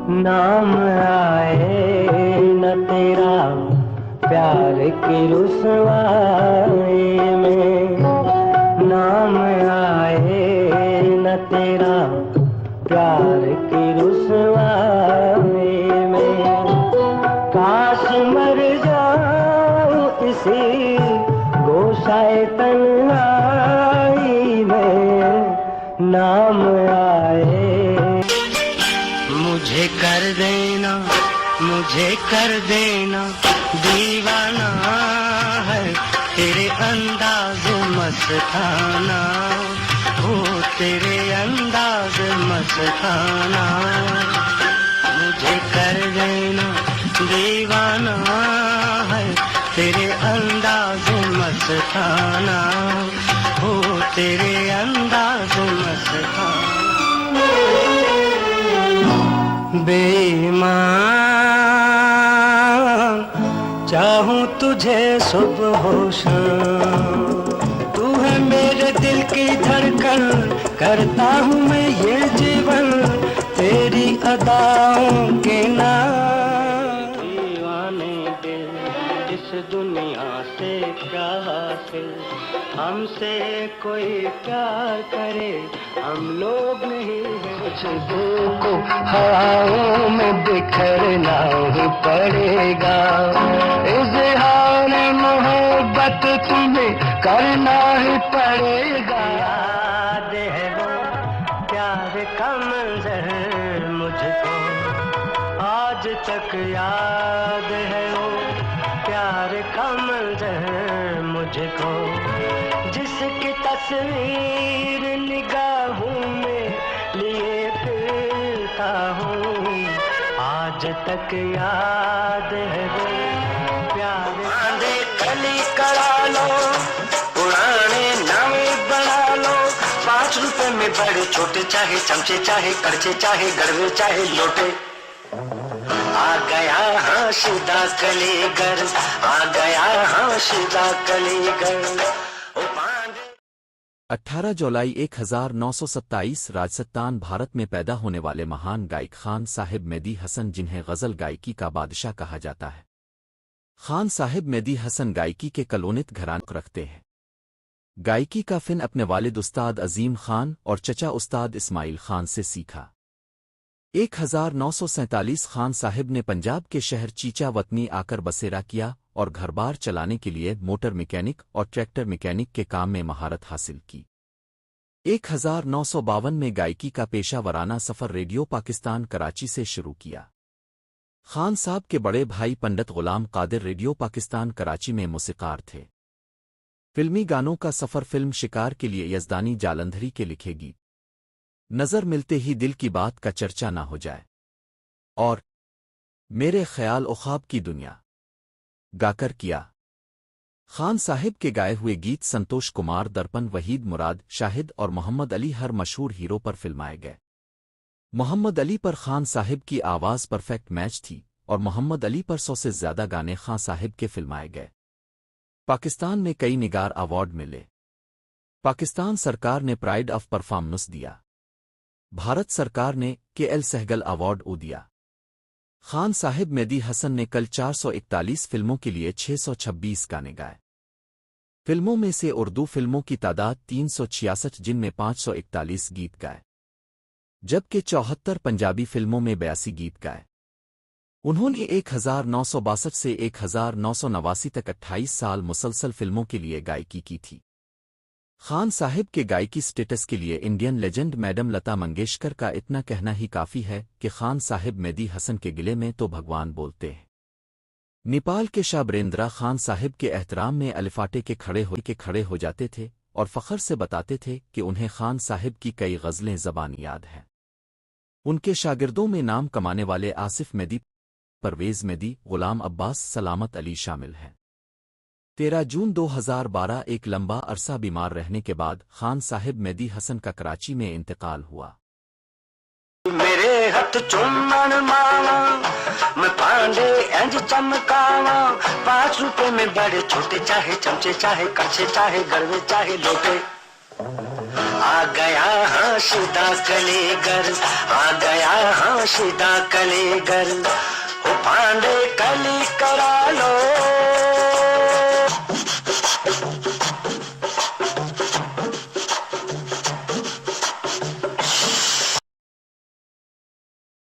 नाम आए न तेरा प्यार की रुसवाई में, नाम आए न तेरा प्यार की रुसवाई में। काश मर जाऊं इसी गोशाए तन्हाई में, नाम आए। मुझे कर देना, मुझे कर देना दीवाना है तेरे अंदाज मस्ताना, हो तेरे अंदाज मस्ताना। मुझे कर देना दीवाना है तेरे अंदाज मस्ताना, हो तेरे अंदाज मस्ताना। बेईमान चाहूं तुझे सुबह हो शाम, तू है मेरे दिल की धड़कन, करता हूँ मैं ये जीवन तेरी अदाओं के नाम। दीवाने दिल इस दुनिया से क्या हासिल, हमसे कोई प्यार करे हम लोग नहीं हैं। कुछ दिल को हवाओं में बिखरना ही पड़ेगा, इज़हार मोहब्बत तुम्हें करना ही पड़ेगा। याद है वो प्यार का मंजर मुझको, आज तक याद है वो प्यार का मंजर मुझको, जिसकी तस्वीर निगाहों में लिए फिरता हूँ, आज तक याद है वो प्यार। आंधे कली करा लो, पुराने नामे बना लो, 5 रुपए में बड़े छोटे, चाहे चमचे चाहे करचे चाहे गड़वे चाहे लोटे। आ गया हाशिदा कलीगर, आ गया हाशिदा कलीगर। 18 जुलाई 1927 राजस्थान भारत में पैदा होने वाले महान गायक खान साहिब मेहदी हसन, जिन्हें गज़ल गायकी का बादशाह कहा जाता है। खान साहिब मेहदी हसन गायकी के कलोनित घराने रखते हैं। गायकी का फ़न अपने वालिद उस्ताद अजीम खान और चचा उस्ताद इस्माइल खान से सीखा। 1947 खान साहिब ने पंजाब के शहर चीचा वतनी आकर बसेरा किया और घर-बार चलाने के लिए मोटर मैकेनिक और ट्रैक्टर मैकेनिक के काम में महारत हासिल की। 1952 में गायकी का पेशा वराना सफ़र रेडियो पाकिस्तान कराची से शुरू किया। खान साहब के बड़े भाई पंडित गुलाम कादिर रेडियो पाकिस्तान कराची में मौसीक़ार थे। फिल्मी गानों का सफ़र फिल्म शिकार के लिए यज़दानी जालंधरी के लिखे गीत नज़र मिलते ही दिल की बात का चर्चा ना हो जाए और मेरे ख्याल ओ ख्वाब की दुनिया गाकर किया। खान साहिब के गाए हुए गीत संतोष कुमार, दर्पण, वहीद मुराद, शाहिद और मोहम्मद अली हर मशहूर हीरो पर फिल्माए गए। मोहम्मद अली पर खान साहिब की आवाज़ परफेक्ट मैच थी और मोहम्मद अली पर 100 से ज़्यादा गाने खान साहिब के फिल्माए गए। पाकिस्तान में कई निगार अवार्ड मिले। पाकिस्तान सरकार ने प्राइड ऑफ परफॉर्मेंस दिया। भारत सरकार ने KL सहगल अवार्ड दिया। खान साहिब मेहदी हसन ने कल 441 फिल्मों के लिए 626 गाने गाए। फिल्मों में से उर्दू फिल्मों की तादाद 366, जिनमें 541 गीत गाए, जबकि 74 पंजाबी फिल्मों में 82 गीत गाए। उन्होंने 1962 से 1989 तक 28 साल मुसलसल फिल्मों के लिए गायकी की थी। खान साहिब के गायकी स्टेटस के लिए Indian legend madam Lata Mangeshkar का इतना कहना ही काफ़ी है कि खान साहिब मेहदी हसन के गिले में तो भगवान बोलते हैं। नेपाल के शाह बरेंद्रा खान साहिब के एहतराम में अलिफाटे के खड़े हो जाते थे और फ़ख्र से बताते थे कि उन्हें खान साहिब की कई गज़लें ज़बान याद हैं। उनके शागिर्दों में नाम कमाने वाले आसिफ मेहदी, परवेज़ मेहदी, गुलाम अब्बास, सलामत अली शामिल हैं। 13 जून 2012 एक लंबा अरसा बीमार रहने के बाद खान साहिब मेहदी हसन का कराची में इंतकाल हुआ। मेरे हथ चुम्मन मावा, मैं पांडे इंज चमकावा, 5 रुपए में बड़े छोटे, चाहे चमचे चाहे कच्छे चाहे गड़वे चाहे लोटे। आ गया हाशिदा कलेगर, आ गया हाशिदा कलेगर, हो पांडे कली करा